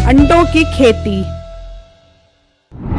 अंडों की खेती।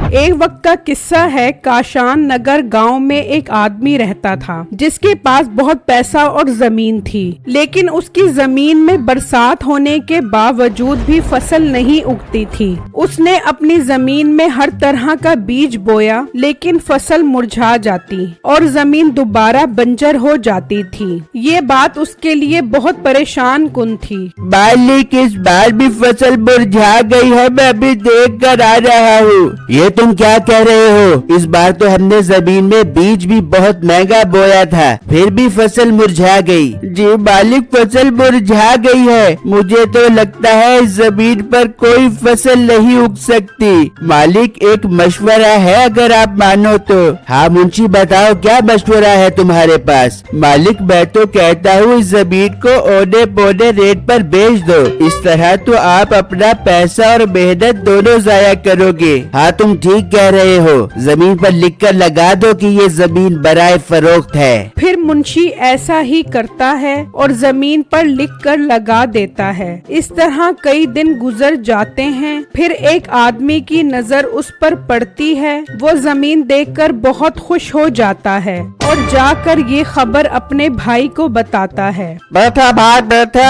एक वक्त का किस्सा है। काशान नगर गांव में एक आदमी रहता था जिसके पास बहुत पैसा और जमीन थी, लेकिन उसकी जमीन में बरसात होने के बावजूद भी फसल नहीं उगती थी। उसने अपनी जमीन में हर तरह का बीज बोया, लेकिन फसल मुरझा जाती और जमीन दोबारा बंजर हो जाती थी। ये बात उसके लिए बहुत परेशान कुन थी। मालिक, इस बार भी फसल मुरझा गई है, मैं अभी देख कर आ रहा हूँ। ये तुम क्या कह रहे हो? इस बार तो हमने जमीन में बीज भी बहुत महंगा बोया था, फिर भी फसल मुरझा गई। जी मालिक, फसल मुरझा गई है। मुझे तो लगता है इस जमीन पर कोई फसल नहीं उग सकती। मालिक, एक मशवरा है अगर आप मानो तो। हाँ मुंशी, बताओ क्या मशवरा है तुम्हारे पास? मालिक, मैं तो कहता हूँ इस जमीन को औने पौने रेट पर बेच दो। इस तरह तो आप अपना पैसा और मेहनत दोनों जाया करोगे। हाँ तुम ठीक कह रहे हो, जमीन पर लिखकर लगा दो कि ये जमीन बराए फरोख्त है। फिर मुंशी ऐसा ही करता है और जमीन पर लिखकर लगा देता है। इस तरह कई दिन गुजर जाते हैं। फिर एक आदमी की नजर उस पर पड़ती है। वो जमीन देखकर बहुत खुश हो जाता है और जाकर ये खबर अपने भाई को बताता है। बैठे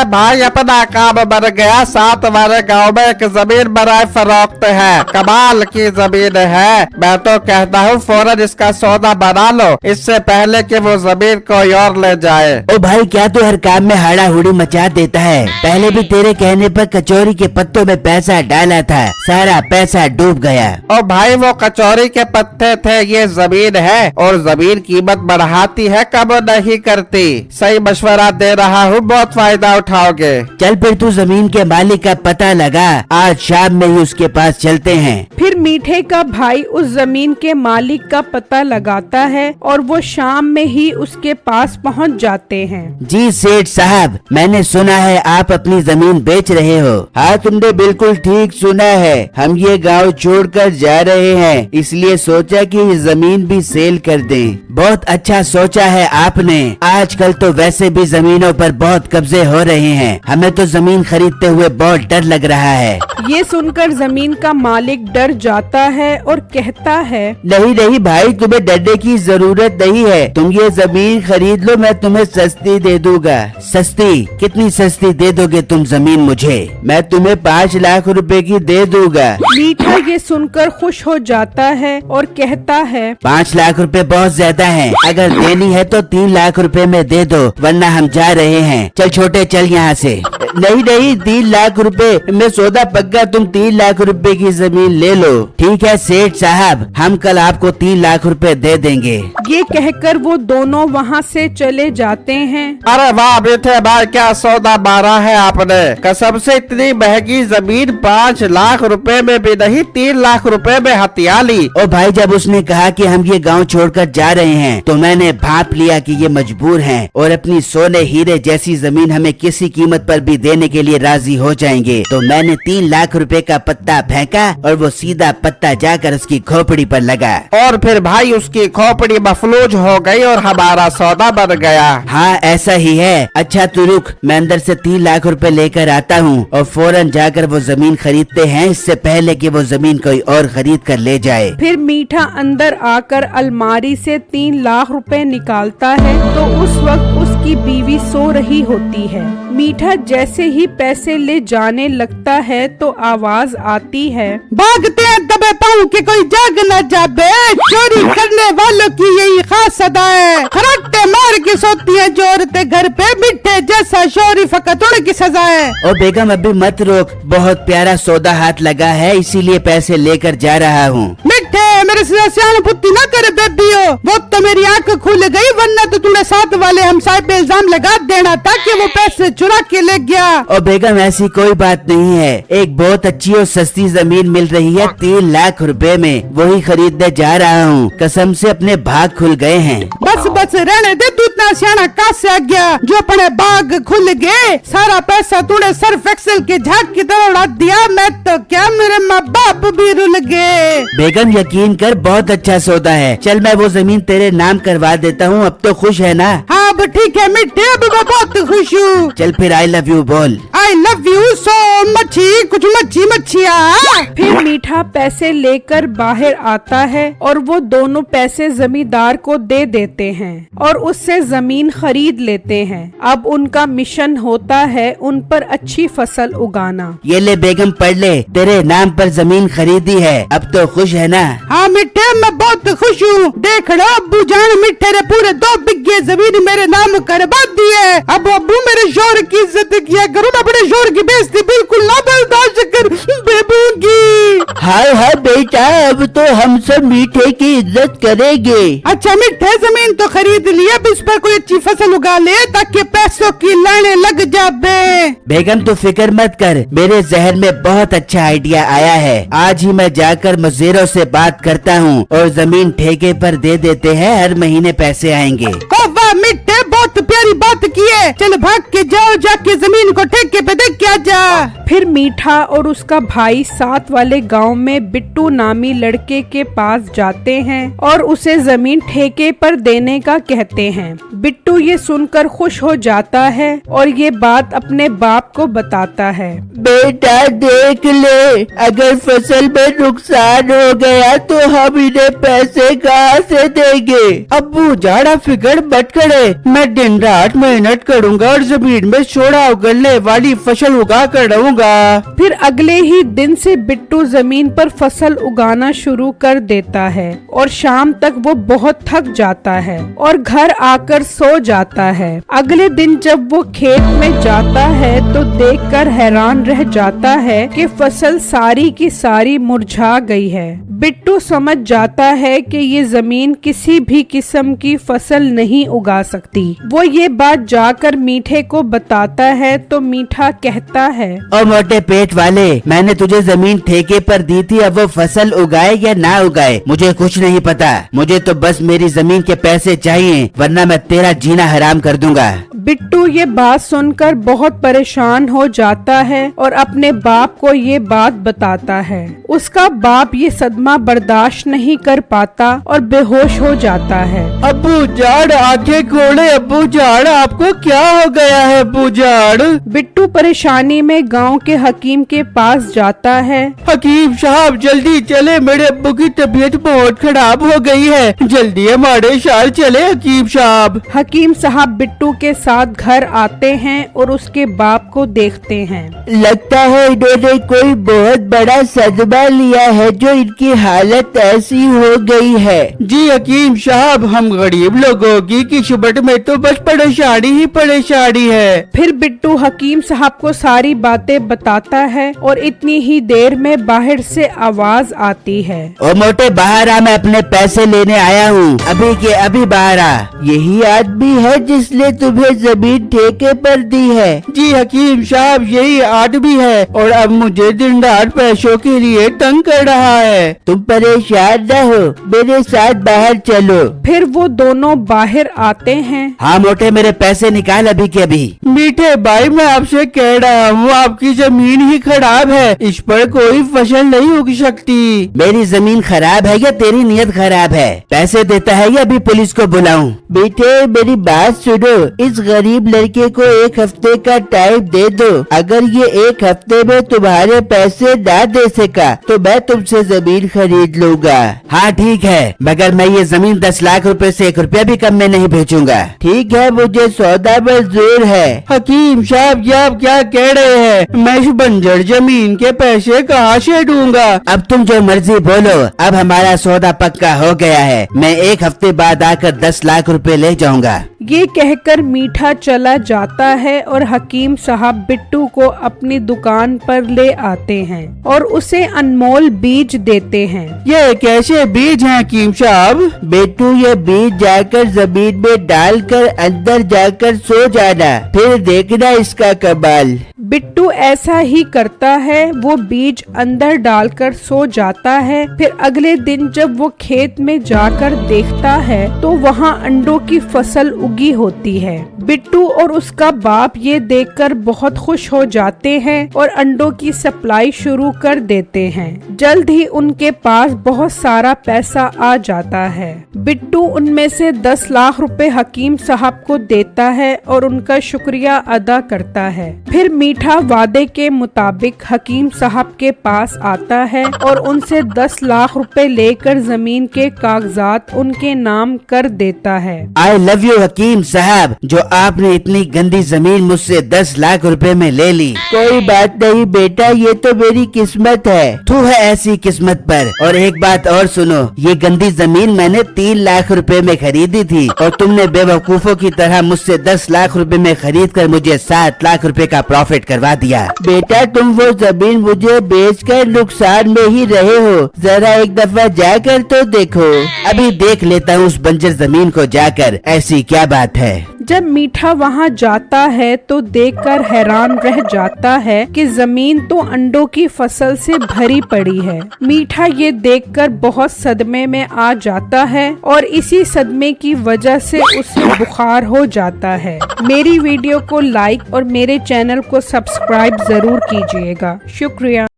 भाई, अपना काम बन गया। साथ हमारे गाँव में एक जमीन बराए फरोख्त है, कमाल की जमीन है। मैं तो कहता हूँ फौरन इसका सौदा बना लो, इससे पहले कि वो जमीन कोई और ले जाए। ओ भाई, क्या तू हर काम में हाड़ा हुड़ी मचा देता है? पहले भी तेरे कहने पर कचौरी के पत्तों में पैसा डाला था, सारा पैसा डूब गया। ओ भाई, वो कचौरी के पत्ते थे, ये जमीन है और जमीन कीमत बढ़ाती है, कम नहीं करती। सही मशवरा दे रहा हूँ, बहुत फायदा उठाओगे। चल फिर तू जमीन के मालिक का पता लगा, आज शाम में ही उसके पास चलते हैं। फिर मीठे का भाई उस जमीन के मालिक का पता लगाता है और वो शाम में ही उसके पास पहुंच जाते हैं। जी सेठ साहब, मैंने सुना है आप अपनी जमीन बेच रहे हो। हाँ तुमने बिल्कुल ठीक सुना है, हम ये गांव छोड़कर जा रहे हैं, इसलिए सोचा कि ये जमीन भी सेल कर दें। बहुत अच्छा सोचा है आपने। आजकल तो वैसे भी जमीनों पर बहुत कब्जे हो रहे हैं, हमें तो जमीन खरीदते हुए बहुत डर लग रहा है। ये सुनकर जमीन का मालिक डर जाता है और कहता है, नहीं नहीं भाई, तुम्हें डरने की जरूरत नहीं है। तुम ये जमीन खरीद लो, मैं तुम्हें सस्ती दे दूंगा। सस्ती? कितनी सस्ती दे दोगे तुम जमीन मुझे? मैं तुम्हें 5 लाख रुपए की दे दूंगा। मीठा ये सुनकर खुश हो जाता है और कहता है, 5 लाख रुपए बहुत ज्यादा है, अगर देनी है तो 3 लाख रुपए में दे दो, वरना हम जा रहे हैं। चल छोटे, चल यहाँ से। नहीं नहीं, 3 लाख रुपए में सौदा पक्का, तुम 3 लाख रुपए की जमीन ले लो। ठीक है सेठ साहब, हम कल आपको 3 लाख रुपए दे देंगे। ये कहकर वो दोनों वहाँ से चले जाते हैं। अरे वाह मीठे भाई, क्या सौदा मारा है आपने। कसम से इतनी महंगी जमीन 5 लाख रुपए में भी नहीं, 3 लाख रुपए में हथिया ली। ओ भाई, जब उसने कहा कि हम ये गांव छोड़कर जा रहे हैं तो मैंने भाप लिया कि ये मजबूर हैं और अपनी सोने हीरे जैसी जमीन हमें किसी कीमत पर भी देने के लिए राजी हो जाएंगे। तो मैंने 3 लाख रुपए का पत्ता फेंका और वो सीधा पत्ता जाकर उसकी खोपड़ी पर लगा। और फिर भाई उसकी खोपड़ी मफलूज हो गई और हमारा सौदा बन गया। हाँ ऐसा ही है। अच्छा तू रुक, मैं अंदर से 3 लाख रुपए लेकर आता हूँ और फौरन जाकर वो जमीन खरीदते हैं, इससे पहले कि वो जमीन कोई और खरीद कर ले जाए। फिर मीठा अंदर आकर अलमारी से 3 लाख रुपए निकालता है तो उस वक्त उसकी बीवी सो रही होती है। मीठा जैसे ही पैसे ले जाने लगता है तो आवाज आती है, भागते हैं दबे पाँव के कोई जाग न जाबे, चोरी करने वालों की यही खास अदा है। खराटे मार के सोती है जो औरतें घर पे, मिठे जैसा शोरी फकत उनकी सजा है। और बेगम अभी मत रोक, बहुत प्यारा सौदा हाथ लगा है, इसीलिए पैसे लेकर जा रहा हूँ। मिठे मेरे से सहानुभूति न करे बेबियो, वो तो मेरी आंख खुल गई, वरना तो तूने साथ वाले हमसाये पे इल्जाम लगा देना था कि वो पैसे चुरा के ले गया। और बेगम ऐसी कोई बात नहीं है, एक बहुत अच्छी और सस्ती जमीन मिल रही है 3 लाख रुपए में, वही खरीदने जा रहा हूँ। कसम से अपने भाग खुल गए हैं। बस बस रहने दे, तू इतना सियाना कहाँ से आ गया जो अपने भाग खुल गए। सारा पैसा तूने सर्फ एक्सेल के झाग की तरह उड़ा दिया, मैं तो क्या मेरे माँ बाप भी रुल गए। बेगम यकीन कर, बहुत अच्छा सौदा है। चल मैं वो जमीन तेरे नाम करवा देता हूँ, अब तो खुश है ना? हाँ अब ठीक है मिठे, अब मैं बहुत खुश हूँ। चल फिर आई लव यू बोल। आई लव यू सो मच्छी, कुछ मच्छियाँ। फिर मीठा पैसे लेकर बाहर आता है और वो दोनों पैसे जमींदार को दे देते हैं और उससे जमीन खरीद लेते हैं। अब उनका मिशन होता है उन पर अच्छी फसल उगाना। ये ले बेगम, पढ़ ले, तेरे नाम पर जमीन खरीदी है, अब तो खुश है ना? हाँ मिठे, मैं बहुत खुश हूँ। देख लो अब्बू जान, मिठे ने पूरे 2 बिघे जमीन मेरे नाम करवा दी है। अब अब्बू मेरे शोहर की इज्जत किया करो, अपने शोहर की बेइज्जती बिल्कुल ना बर्दाश्त कर बेबूंगी। हाय हाय बेटा, अब तो हम सब मीठे की इज्जत करेंगे। अच्छा मिठे, जमीन तो खरीद लिया, अब इस पर कोई अच्छी फसल उगा ले ताकि पैसों की लाने लग जाबे। बेगम तू फिक्र मत कर, मेरे जहन में बहुत अच्छा आइडिया आया है। आज ही मैं जाकर मजदूरों से बात करता हूँ और जमीन ठेके पर दे देते हैं, हर महीने पैसे आएंगे। वाह मिठे, बहुत प्यारी बात की है। चल भाग के जाओ, जाके जमीन को ठेके पे देख के आ जा। फिर मीठा और उसका भाई साथ वाले गांव में बिट्टू नामी लड़के के पास जाते हैं और उसे जमीन ठेके पर देने का कहते हैं। बिट्टू ये सुनकर खुश हो जाता है और ये बात अपने बाप को बताता है। बेटा देख ले, अगर फसल में नुकसान हो गया तो हम इन्हें पैसे कहाँ से देंगे? अब्बू जाड़ा फिक्र मत करे, मैं दिन रात मेहनत करूँगा और जमीन में सोडा उगलने वाली फसल उगा कर रहूँगा। फिर अगले ही दिन से बिट्टू जमीन पर फसल उगाना शुरू कर देता है और शाम तक वो बहुत थक जाता है और घर आकर सो जाता है। अगले दिन जब वो खेत में जाता है तो देखकर हैरान रह जाता है कि फसल सारी की सारी मुरझा गई है। बिट्टू समझ जाता है कि ये जमीन किसी भी किस्म की फसल नहीं उगा सकती। वो ये बात जाकर मीठे को बताता है तो मीठा कहता है, और मोटे पेट वाले, मैंने तुझे जमीन ठेके पर दी थी, अब वो फसल उगाए या ना उगाए मुझे कुछ नहीं पता। मुझे तो बस मेरी जमीन के पैसे चाहिए, वरना मैं तेरा जीना हराम कर दूंगा। बिट्टू ये बात सुनकर बहुत परेशान हो जाता है और अपने बाप को ये बात बताता है। उसका बाप ये सदमा बर्दाश्त नहीं कर पाता और बेहोश हो जाता है। अब्बू जाड़ आंखें खोले, अब्बू जाड़ आपको क्या हो गया है? अब्बू जाड़। बिट्टू परेशानी में गांव के हकीम के पास जाता है। हकीम साहब जल्दी चले, मेरे अब्बू की तबीयत बहुत खराब हो गई है, जल्दी हमारे शहर चले हकीम साहब। हकीम साहब बिट्टू के साथ घर आते हैं और उसके बाप को देखते हैं। लगता है इन्होंने कोई बहुत बड़ा सदमा लिया है जो इनकी हालत ऐसी हो गई है। जी हकीम साहब, हम गरीब लोगों की किस्मत में तो बस परेशानी ही परेशानी है। फिर बिट्टू हकीम साहब को सारी बातें बताता है और इतनी ही देर में बाहर से आवाज आती है, ओ मोटे बाहर आ, मैं अपने पैसे लेने आया हूँ, अभी के अभी बाहर आ। यही आदमी है जिसने तुम्हें जमीन ठेके पर दी है? जी हकीम साहब, यही आदमी है और अब मुझे दिन रात पैसों के लिए तंग कर रहा है। तुम परेशान न हो, मेरे साथ बाहर चलो। फिर वो दोनों बाहर आते हैं। हाँ मोटे, मेरे पैसे निकाल अभी के अभी। मीठे भाई, मैं आपसे कह रहा हूँ आपकी जमीन ही खराब है, इस पर कोई फसल नहीं उग सकती। मेरी जमीन खराब है या तेरी नीयत खराब है? पैसे देता है या अभी पुलिस को बुलाऊं? बेटे मेरी बात सुनो, इस गरीब लड़के को 1 हफ्ते का टाइम दे दो। अगर ये 1 हफ्ते में तुम्हारे पैसे ना दे सका तो मैं तुमसे जमीन खरीद लूंगा। हाँ ठीक है, मगर मैं ये जमीन 10 लाख रुपए से 1 रुपया भी कम में नहीं बेचूंगा। ठीक है, मुझे सौदा मंजूर है। हकीम साहब, ये आप क्या कह रहे हैं? मैं इस बंजर जमीन के पैसे कहाँ से दूंगा? अब तुम जो मर्जी बोलो, अब हमारा सौदा पक्का हो गया है। मैं 1 हफ्ते बाद आकर 10 लाख रुपए ले जाऊंगा। ये कहकर मीठा चला जाता है और हकीम साहब बिट्टू को अपनी दुकान पर ले आते हैं और उसे अनमोल बीज देते हैं। ये कैसे बीज हैं हकीम साहब? बेटू, ये बीज जाकर जमीन में डालकर अंदर जाकर सो जाना, फिर देखना इसका कमाल। बिट्टू ऐसा ही करता है, वो बीज अंदर डालकर सो जाता है। फिर अगले दिन जब वो खेत में जाकर देखता है तो वहाँ अंडों की फसल उगी होती है। बिट्टू और उसका बाप ये देखकर बहुत खुश हो जाते हैं और अंडों की सप्लाई शुरू कर देते हैं। जल्द ही उनके पास बहुत सारा पैसा आ जाता है। बिट्टू उनमें से 10 लाख रुपए हकीम साहब को देता है और उनका शुक्रिया अदा करता है। फिर मीठा वादे के मुताबिक हकीम साहब के पास आता है और उनसे 10 लाख रुपए लेकर जमीन के कागजात उनके नाम कर देता है। आई लव यू हकीम साहब, जो आपने इतनी गंदी जमीन मुझसे 10 लाख रुपए में ले ली। कोई बात नहीं बेटा, ये तो मेरी किस्मत है। तू है ऐसी किस्मत पर। और एक बात और सुनो, ये गंदी जमीन मैंने 3 लाख रुपए में खरीदी थी और तुमने बेवकूफों की तरह मुझसे 10 लाख रुपए में खरीद कर मुझे 7 लाख रुपए का प्रॉफिट करवा दिया। बेटा तुम वो जमीन मुझे बेचकर नुकसान में ही रहे हो, जरा एक दफा जाकर तो देखो। अभी देख लेता हूँ उस बंजर जमीन को जाकर, ऐसी क्या बात है। जब मीठा वहाँ जाता है तो देखकर हैरान रह जाता है कि जमीन तो अंडों की फसल से भरी पड़ी है। मीठा ये देखकर बहुत सदमे में आ जाता है और इसी सदमे की वजह से उसे बुखार हो जाता है। मेरी वीडियो को लाइक और मेरे चैनल को सब्सक्राइब जरूर कीजिएगा। शुक्रिया।